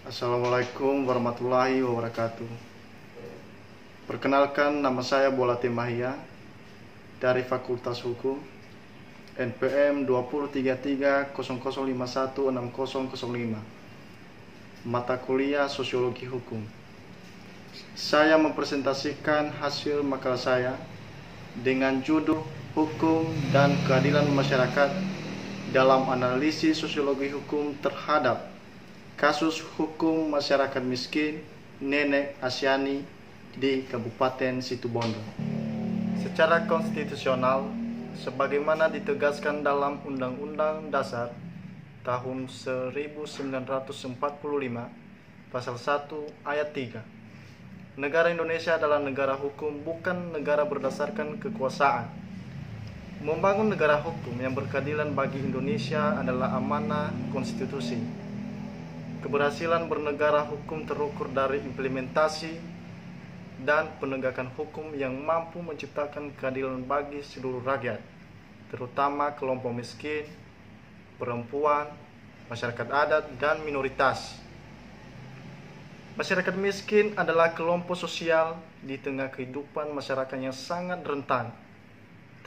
Assalamualaikum warahmatullahi wabarakatuh. Perkenalkan, nama saya Bolate Mahia dari Fakultas Hukum, NPM 203300516005, mata kuliah Sosiologi Hukum. Saya mempresentasikan hasil makalah saya dengan judul Hukum dan Keadilan Masyarakat dalam Analisis Sosiologi Hukum terhadap kasus hukum masyarakat miskin Nenek Asyani di Kabupaten Situbondo. Secara konstitusional, sebagaimana ditegaskan dalam Undang-Undang Dasar tahun 1945 Pasal 1 Ayat 3, negara Indonesia adalah negara hukum, bukan negara berdasarkan kekuasaan. Membangun negara hukum yang berkeadilan bagi Indonesia adalah amanah konstitusi. Keberhasilan bernegara hukum terukur dari implementasi dan penegakan hukum yang mampu menciptakan keadilan bagi seluruh rakyat, terutama kelompok miskin, perempuan, masyarakat adat, dan minoritas. Masyarakat miskin adalah kelompok sosial di tengah kehidupan masyarakat yang sangat rentan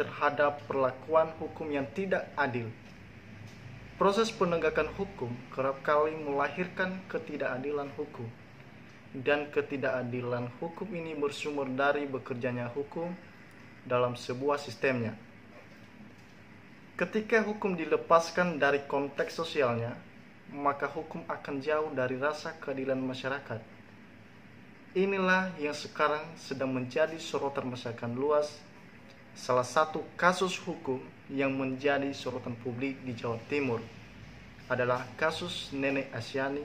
terhadap perlakuan hukum yang tidak adil. Proses penegakan hukum kerap kali melahirkan ketidakadilan hukum, dan ketidakadilan hukum ini bersumber dari bekerjanya hukum dalam sebuah sistemnya. Ketika hukum dilepaskan dari konteks sosialnya, maka hukum akan jauh dari rasa keadilan masyarakat. Inilah yang sekarang sedang menjadi sorotan masyarakat luas. Salah satu kasus hukum yang menjadi sorotan publik di Jawa Timur adalah kasus Nenek Asyani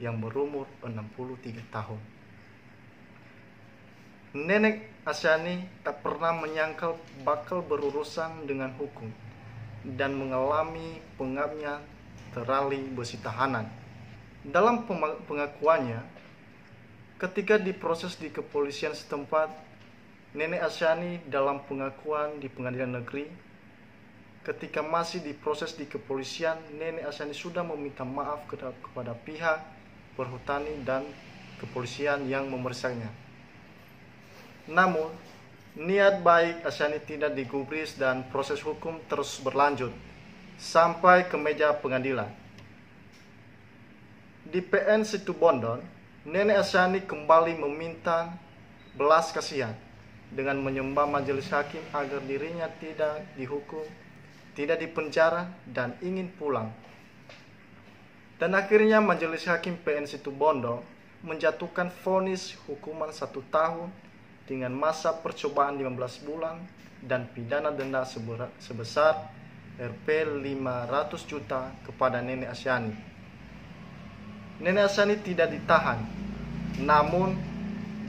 yang berumur 63 tahun. Nenek Asyani tak pernah menyangkal bakal berurusan dengan hukum dan mengalami pengabnya terali besi tahanan. Dalam pengakuannya, ketika diproses di kepolisian setempat, Nenek Asyani dalam pengakuan di pengadilan negeri, ketika masih diproses di kepolisian, Nenek Asyani sudah meminta maaf kepada pihak perhutani dan kepolisian yang memeriksanya. Namun, niat baik Asyani tidak digubris dan proses hukum terus berlanjut sampai ke meja pengadilan. Di PN Situbondo, Nenek Asyani kembali meminta belas kasihan dengan menyembah majelis hakim agar dirinya tidak dihukum, tidak dipenjara, dan ingin pulang. Dan akhirnya majelis hakim PN Situbondo menjatuhkan vonis hukuman 1 tahun dengan masa percobaan 15 bulan dan pidana denda sebesar Rp 500 juta kepada Nenek Asyani. Nenek Asyani tidak ditahan. Namun,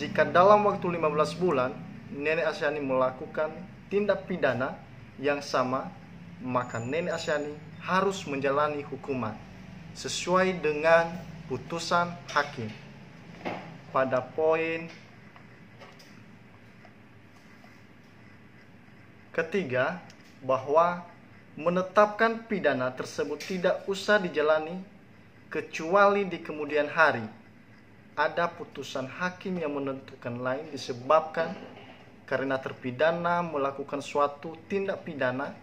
jika dalam waktu 15 bulan Nenek Asyani melakukan tindak pidana yang sama, maka Nenek Asyani harus menjalani hukuman sesuai dengan putusan hakim. Pada poin ketiga, bahwa menetapkan pidana tersebut tidak usah dijalani kecuali di kemudian hari ada putusan hakim yang menentukan lain disebabkan karena terpidana melakukan suatu tindak pidana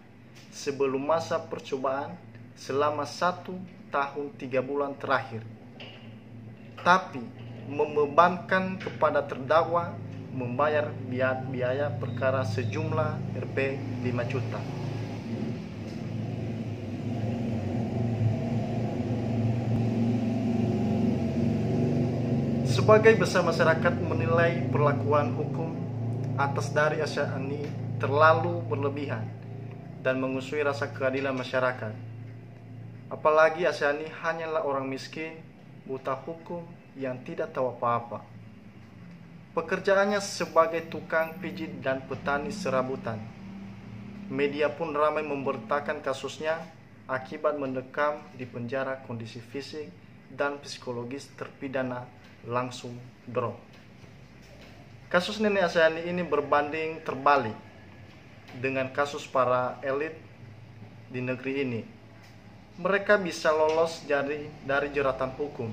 sebelum masa percobaan selama 1 tahun 3 bulan terakhir, tapi membebankan kepada terdakwa membayar biaya perkara sejumlah Rp 5 juta. Sebagai besar masyarakat menilai perlakuan hukum atas dari Asyani terlalu berlebihan dan mengusui rasa keadilan masyarakat. Apalagi Asyani hanyalah orang miskin, buta hukum yang tidak tahu apa-apa. Pekerjaannya sebagai tukang pijit dan petani serabutan. Media pun ramai memberitakan kasusnya akibat mendekam di penjara, kondisi fisik dan psikologis terpidana langsung drop. Kasus Nenek Asyani ini berbanding terbalik dengan kasus para elit di negeri ini. Mereka bisa lolos dari jeratan hukum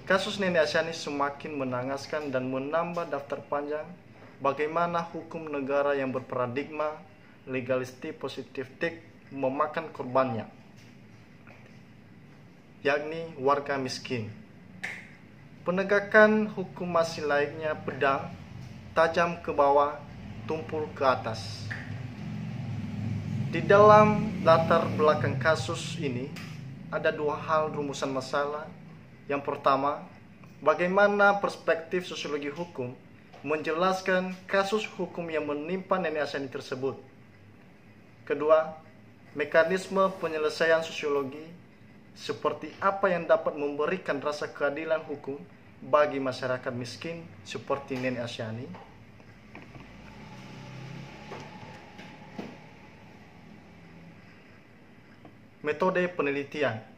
Kasus Nenek Asyani semakin menangaskan dan menambah daftar panjang bagaimana hukum negara yang berparadigma legalistik positifik memakan korbannya, yakni warga miskin. Penegakan hukum masih layaknya pedang, tajam ke bawah, tumpul ke atas. Di dalam latar belakang kasus ini ada dua hal rumusan masalah. Yang pertama, bagaimana perspektif sosiologi hukum menjelaskan kasus hukum yang menimpa Nenek Asyani tersebut. Kedua, mekanisme penyelesaian sosiologi seperti apa yang dapat memberikan rasa keadilan hukum bagi masyarakat miskin seperti Nenek Asyani. Metode penelitian.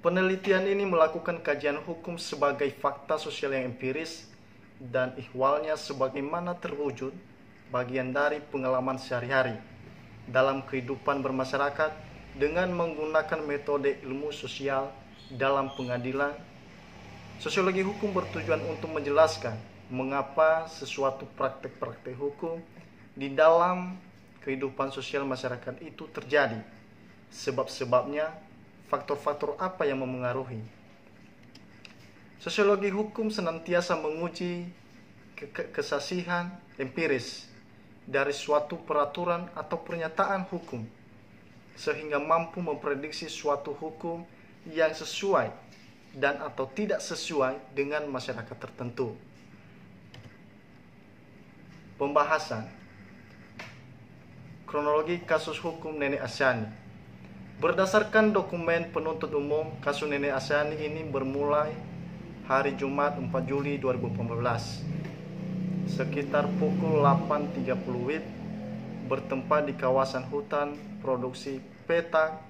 Penelitian ini melakukan kajian hukum sebagai fakta sosial yang empiris dan ihwalnya sebagaimana terwujud bagian dari pengalaman sehari-hari dalam kehidupan bermasyarakat dengan menggunakan metode ilmu sosial dalam pengadilan. Sosiologi hukum bertujuan untuk menjelaskan mengapa sesuatu praktek-praktek hukum di dalam kehidupan sosial masyarakat itu terjadi, sebab-sebabnya, faktor-faktor apa yang memengaruhi. Sosiologi hukum senantiasa menguji kesaksian empiris dari suatu peraturan atau pernyataan hukum sehingga mampu memprediksi suatu hukum yang sesuai dan atau tidak sesuai dengan masyarakat tertentu. Pembahasan kronologi kasus hukum Nenek Asyani. Berdasarkan dokumen penuntut umum, kasus Nenek Asyani ini bermulai hari Jumat 4 Juli 2018 sekitar pukul 8.30 WIB bertempat di kawasan hutan produksi Petak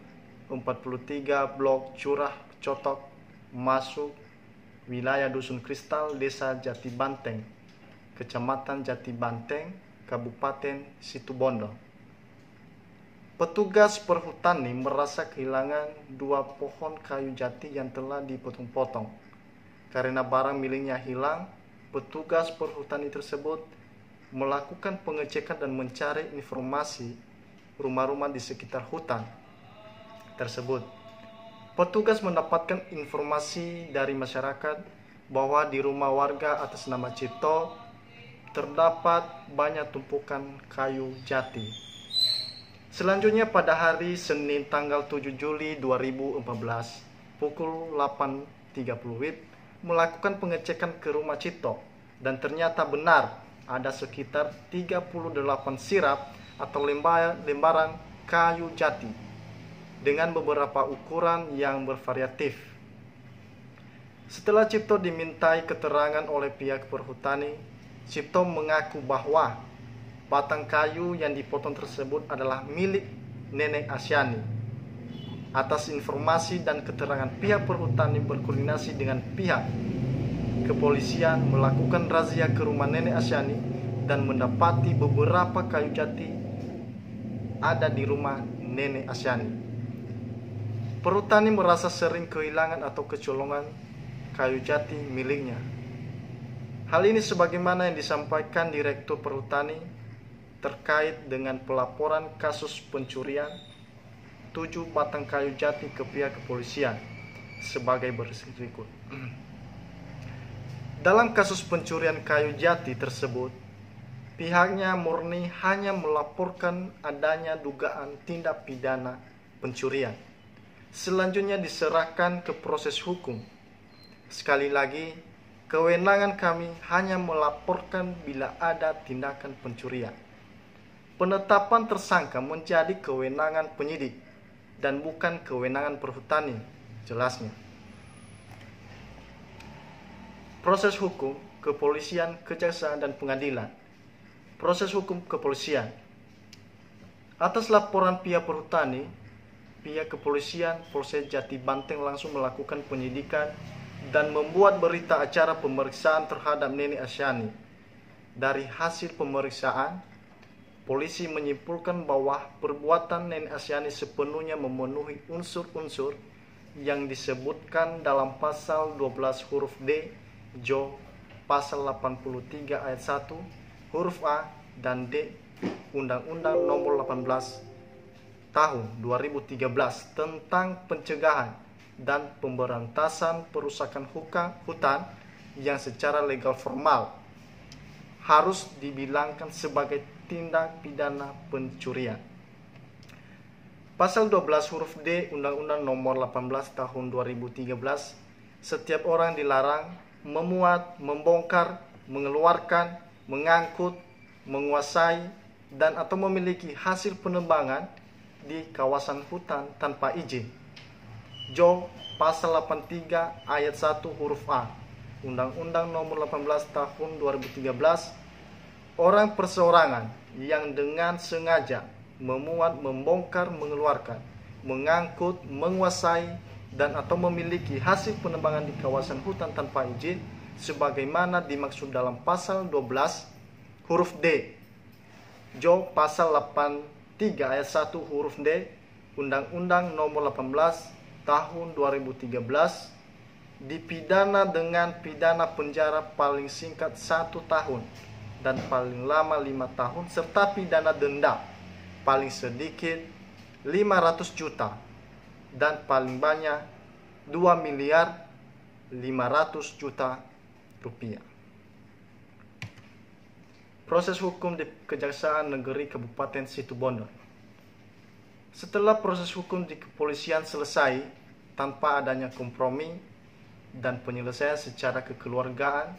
43 Blok Curah Cotok, masuk wilayah Dusun Kristal, Desa Jati Banteng, Kecamatan Jati Banteng, Kabupaten Situbondo. Petugas perhutani merasa kehilangan 2 pohon kayu jati yang telah dipotong-potong. Karena barang miliknya hilang, petugas perhutani tersebut melakukan pengecekan dan mencari informasi rumah-rumah di sekitar hutan tersebut. Petugas mendapatkan informasi dari masyarakat bahwa di rumah warga atas nama Cipto terdapat banyak tumpukan kayu jati. Selanjutnya pada hari Senin tanggal 7 Juli 2014 pukul 8.30 WIB melakukan pengecekan ke rumah Cipto dan ternyata benar ada sekitar 38 sirap atau lembaran kayu jati dengan beberapa ukuran yang bervariatif. Setelah Cipto dimintai keterangan oleh pihak perhutani, Cipto mengaku bahwa batang kayu yang dipotong tersebut adalah milik Nenek Asyani. Atas informasi dan keterangan pihak perhutani berkoordinasi dengan pihak kepolisian melakukan razia ke rumah Nenek Asyani dan mendapati beberapa kayu jati ada di rumah Nenek Asyani. Perhutani merasa sering kehilangan atau kecolongan kayu jati miliknya. Hal ini sebagaimana yang disampaikan Direktur Perhutani terkait dengan pelaporan kasus pencurian 7 batang kayu jati ke pihak kepolisian sebagai berikut. Dalam kasus pencurian kayu jati tersebut, pihaknya murni hanya melaporkan adanya dugaan tindak pidana pencurian. Selanjutnya diserahkan ke proses hukum. Sekali lagi, kewenangan kami hanya melaporkan bila ada tindakan pencurian. Penetapan tersangka menjadi kewenangan penyidik dan bukan kewenangan perhutani, jelasnya. Proses hukum, kepolisian, kejaksaan, dan pengadilan. Proses hukum kepolisian. Atas laporan pihak perhutani, pihak kepolisian Polsek Jati Banteng langsung melakukan penyidikan dan membuat berita acara pemeriksaan terhadap Nenek Asyani. Dari hasil pemeriksaan, polisi menyimpulkan bahwa perbuatan Nenek Asyani sepenuhnya memenuhi unsur-unsur yang disebutkan dalam pasal 12 huruf D, Jo, pasal 83 ayat 1, huruf A dan D, Undang-Undang Nomor 18 Tahun 2013 tentang pencegahan dan pemberantasan perusakan hutan yang secara legal formal harus dibilangkan sebagai tindak pidana pencurian. Pasal 12 huruf D Undang-Undang Nomor 18 Tahun 2013, setiap orang dilarang memuat, membongkar, mengeluarkan, mengangkut, menguasai, dan atau memiliki hasil penebangan di kawasan hutan tanpa izin. Jo, pasal 83 ayat 1 huruf A Undang-Undang Nomor 18 Tahun 2013, orang perseorangan yang dengan sengaja memuat, membongkar, mengeluarkan, mengangkut, menguasai, dan atau memiliki hasil penebangan di kawasan hutan tanpa izin sebagaimana dimaksud dalam pasal 12 huruf D. Jo, pasal 83 ayat 1 huruf D Undang-Undang Nomor 18 Tahun 2013 dipidana dengan pidana penjara paling singkat 1 tahun dan paling lama 5 tahun serta pidana denda paling sedikit 500 juta dan paling banyak 2 miliar 500 juta rupiah. Proses hukum di Kejaksaan Negeri Kabupaten Situbondo. Setelah proses hukum di kepolisian selesai tanpa adanya kompromi dan penyelesaian secara kekeluargaan,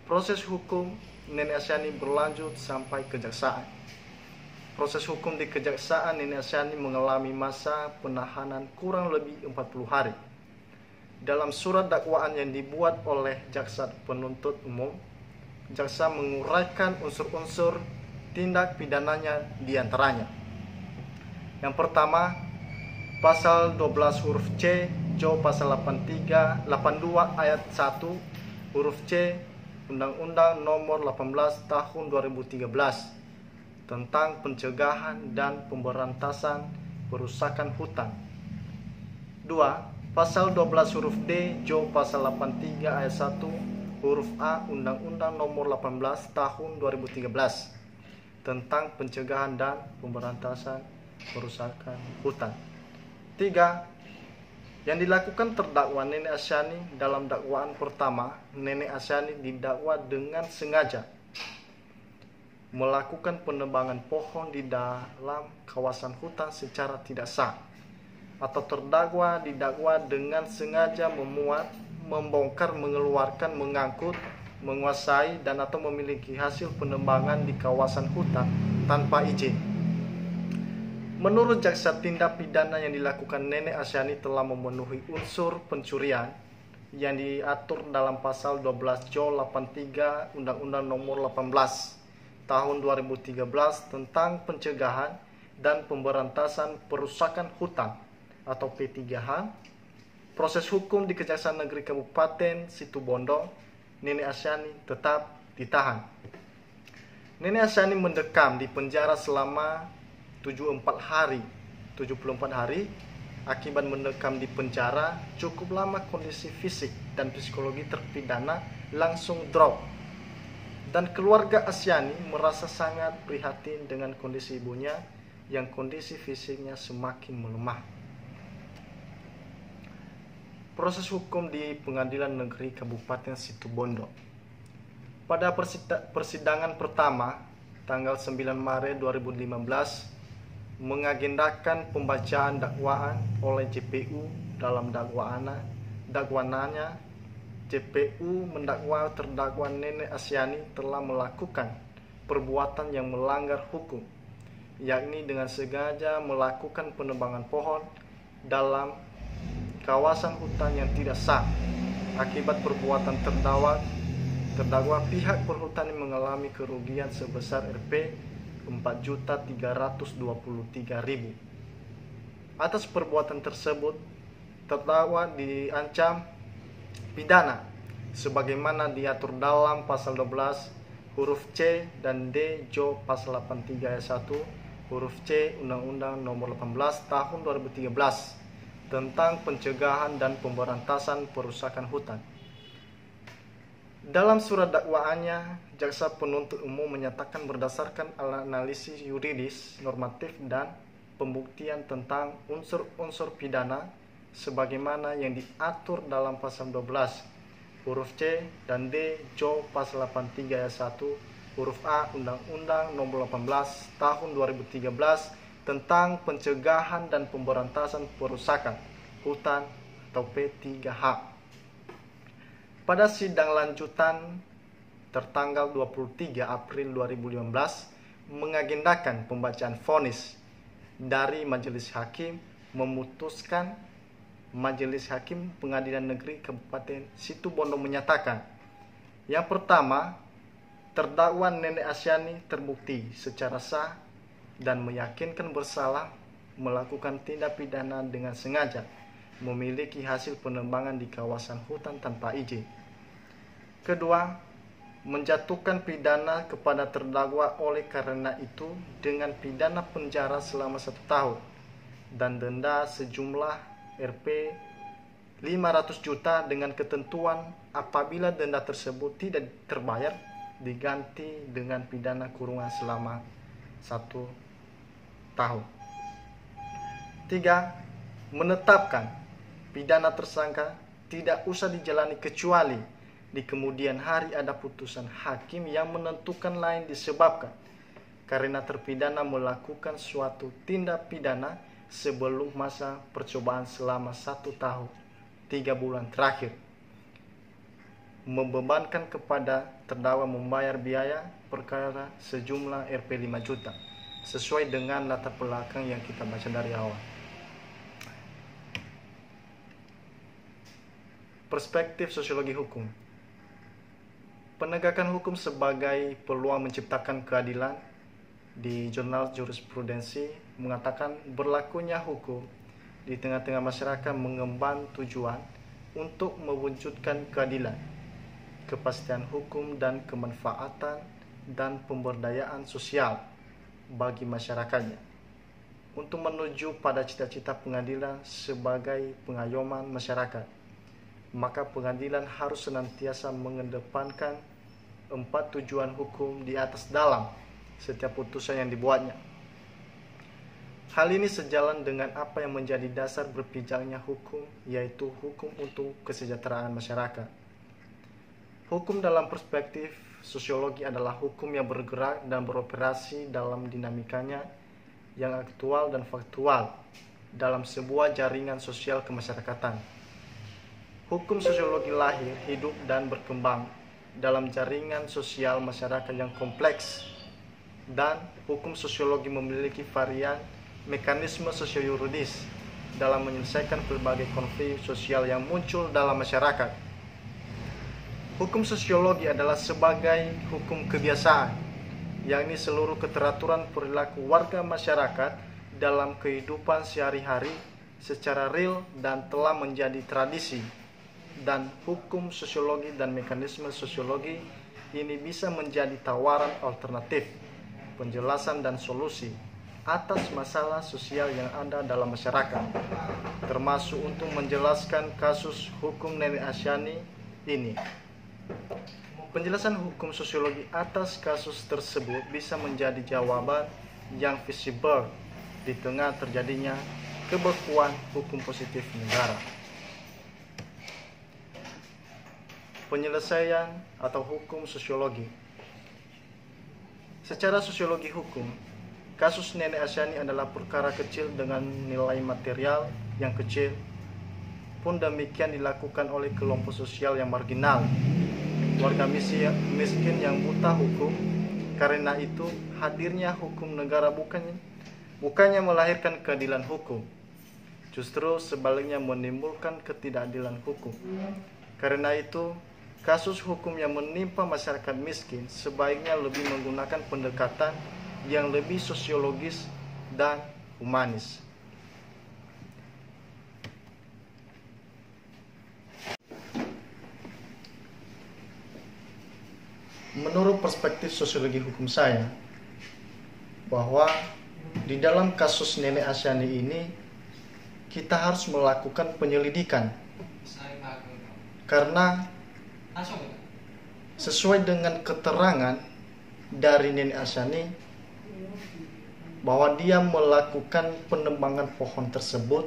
proses hukum Nenek Asyani berlanjut sampai kejaksaan. Proses hukum di Kejaksaan Nenek Asyani mengalami masa penahanan kurang lebih 40 hari. Dalam surat dakwaan yang dibuat oleh jaksa penuntut umum, jaksa menguraikan unsur-unsur tindak pidananya diantaranya. Yang pertama, pasal 12 huruf C, Jo pasal 82 ayat 1 huruf C Undang-Undang Nomor 18 Tahun 2013 tentang pencegahan dan pemberantasan perusakan hutan. 2. Pasal 12 huruf D, Jo pasal 83 ayat 1 huruf A Undang-Undang Nomor 18 Tahun 2013 tentang pencegahan dan pemberantasan perusakan hutan. 3. Yang dilakukan terdakwa Nenek Asyani dalam dakwaan pertama, Nenek Asyani didakwa dengan sengaja melakukan penebangan pohon di dalam kawasan hutan secara tidak sah, atau terdakwa didakwa dengan sengaja memuat, membongkar, mengeluarkan, mengangkut, menguasai, dan atau memiliki hasil penebangan di kawasan hutan tanpa izin. Menurut jaksa, tindak pidana yang dilakukan Nenek Asyani telah memenuhi unsur pencurian yang diatur dalam pasal 12 Jo 83 Undang-Undang Nomor 18 Tahun 2013 tentang pencegahan dan pemberantasan perusakan hutan atau P3H. Proses hukum di Kejaksaan Negeri Kabupaten Situbondo, Nenek Asyani tetap ditahan. Nenek Asyani mendekam di penjara selama 74 hari. Akibat mendekam di penjara cukup lama, kondisi fisik dan psikologi terpidana langsung drop, dan keluarga Asyani merasa sangat prihatin dengan kondisi ibunya yang kondisi fisiknya semakin melemah. Proses hukum di Pengadilan Negeri Kabupaten Situbondo. Pada persidangan pertama tanggal 9 Maret 2015 mengagendakan pembacaan dakwaan oleh JPU. Dalam dakwaannya JPU mendakwa terdakwa Nenek Asyani telah melakukan perbuatan yang melanggar hukum, yakni dengan sengaja melakukan penebangan pohon dalam kawasan hutan yang tidak sah. Akibat perbuatan terdakwa pihak perhutani mengalami kerugian sebesar Rp 4.323.000. Atas perbuatan tersebut, terdakwa diancam pidana sebagaimana diatur dalam pasal 12 huruf C dan D Jo pasal 83 ayat 1 huruf C Undang-Undang Nomor 18 Tahun 2013 tentang pencegahan dan pemberantasan perusakan hutan. Dalam surat dakwaannya, jaksa penuntut umum menyatakan berdasarkan analisis yuridis, normatif, dan pembuktian tentang unsur-unsur pidana sebagaimana yang diatur dalam pasal 12 huruf C dan D Jo pasal 83 ayat 1 huruf A Undang-Undang Nomor 18 Tahun 2013 tentang pencegahan dan pemberantasan perusakan hutan atau P3H. Pada sidang lanjutan tertanggal 23 April 2015 mengagendakan pembacaan vonis dari Majelis Hakim memutuskan Majelis Hakim Pengadilan Negeri Kabupaten Situbondo menyatakan, yang pertama, terdakwa Nenek Asyani terbukti secara sah dan meyakinkan bersalah melakukan tindak pidana dengan sengaja memiliki hasil penebangan di kawasan hutan tanpa izin. Kedua, menjatuhkan pidana kepada terdakwa oleh karena itu dengan pidana penjara selama 1 tahun dan denda sejumlah Rp 500 juta dengan ketentuan apabila denda tersebut tidak terbayar diganti dengan pidana kurungan selama 1 tahun. 3. Menetapkan pidana tersangka tidak usah dijalani kecuali di kemudian hari ada putusan hakim yang menentukan lain disebabkan karena terpidana melakukan suatu tindak pidana sebelum masa percobaan selama 1 tahun 3 bulan terakhir, membebankan kepada terdakwa membayar biaya perkara sejumlah Rp 5 juta sesuai dengan latar belakang yang kita baca dari awal. Perspektif sosiologi hukum. Penegakan hukum sebagai peluang menciptakan keadilan di Jurnal Jurisprudensi mengatakan berlakunya hukum di tengah-tengah masyarakat mengemban tujuan untuk mewujudkan keadilan, kepastian hukum dan kemanfaatan dan pemberdayaan sosial bagi masyarakatnya untuk menuju pada cita-cita pengadilan sebagai pengayoman masyarakat. Maka pengadilan harus senantiasa mengedepankan 4 tujuan hukum di atas dalam setiap putusan yang dibuatnya. Hal ini sejalan dengan apa yang menjadi dasar berpijaknya hukum, yaitu hukum untuk kesejahteraan masyarakat. Hukum dalam perspektif sosiologi adalah hukum yang bergerak dan beroperasi dalam dinamikanya yang aktual dan faktual dalam sebuah jaringan sosial kemasyarakatan. Hukum sosiologi lahir, hidup, dan berkembang dalam jaringan sosial masyarakat yang kompleks, dan hukum sosiologi memiliki varian mekanisme sosio-yuridis dalam menyelesaikan berbagai konflik sosial yang muncul dalam masyarakat. Hukum sosiologi adalah sebagai hukum kebiasaan, yakni seluruh keteraturan perilaku warga masyarakat dalam kehidupan sehari-hari secara real dan telah menjadi tradisi. Dan hukum sosiologi dan mekanisme sosiologi ini bisa menjadi tawaran alternatif, penjelasan dan solusi atas masalah sosial yang ada dalam masyarakat, termasuk untuk menjelaskan kasus hukum Nenek Asyani ini. Penjelasan hukum sosiologi atas kasus tersebut bisa menjadi jawaban yang visible di tengah terjadinya kebekuan hukum positif negara. Penyelesaian atau hukum sosiologi. Secara sosiologi hukum, kasus Nenek Asyani adalah perkara kecil dengan nilai material yang kecil. Pun demikian dilakukan oleh kelompok sosial yang marginal, warga miskin yang buta hukum. Karena itu, hadirnya hukum negara bukannya melahirkan keadilan hukum, justru sebaliknya menimbulkan ketidakadilan hukum. Karena itu, kasus hukum yang menimpa masyarakat miskin sebaiknya lebih menggunakan pendekatan yang lebih sosiologis dan humanis. Menurut perspektif sosiologi hukum saya, bahwa di dalam kasus Nenek Asyani ini kita harus melakukan penyelidikan, karena sesuai dengan keterangan dari Nenek Asyani bahwa dia melakukan penebangan pohon tersebut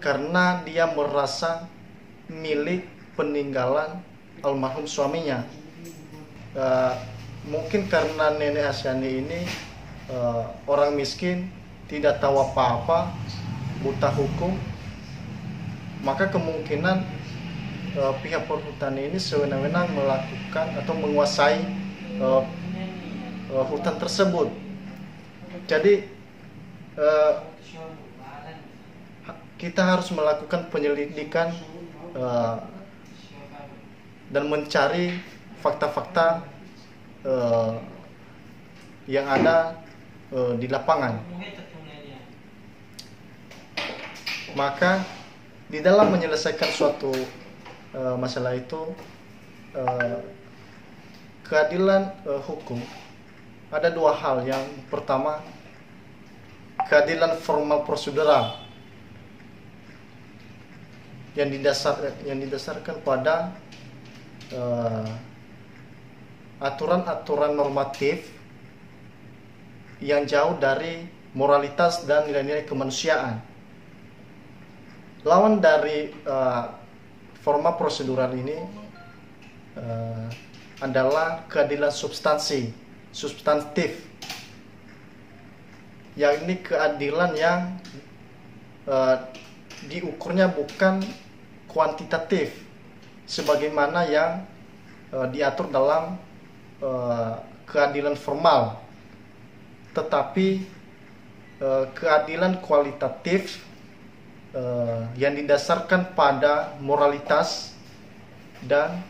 karena dia merasa milik peninggalan almarhum suaminya. Mungkin karena Nenek Asyani ini orang miskin, tidak tahu apa-apa, buta hukum, maka kemungkinan pihak perhutani ini sewenang-wenang melakukan atau menguasai hutan tersebut. Jadi kita harus melakukan penyelidikan dan mencari fakta-fakta yang ada di lapangan. Maka di dalam menyelesaikan suatu masalah itu, keadilan hukum ada dua hal. Yang pertama, keadilan formal prosedural yang didasarkan pada aturan-aturan normatif yang jauh dari moralitas dan nilai-nilai kemanusiaan. Lawan dari forma prosedural ini adalah keadilan substantif. Yang ini keadilan yang diukurnya bukan kuantitatif sebagaimana yang diatur dalam keadilan formal, tetapi keadilan kualitatif yang didasarkan pada moralitas dan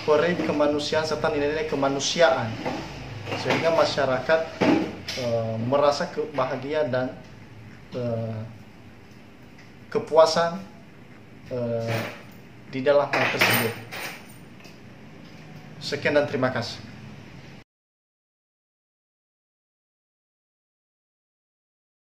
peri kemanusiaan serta nilai-nilai kemanusiaan, sehingga masyarakat merasa bahagia dan kepuasan di dalam hal tersebut. Sekian dan terima kasih.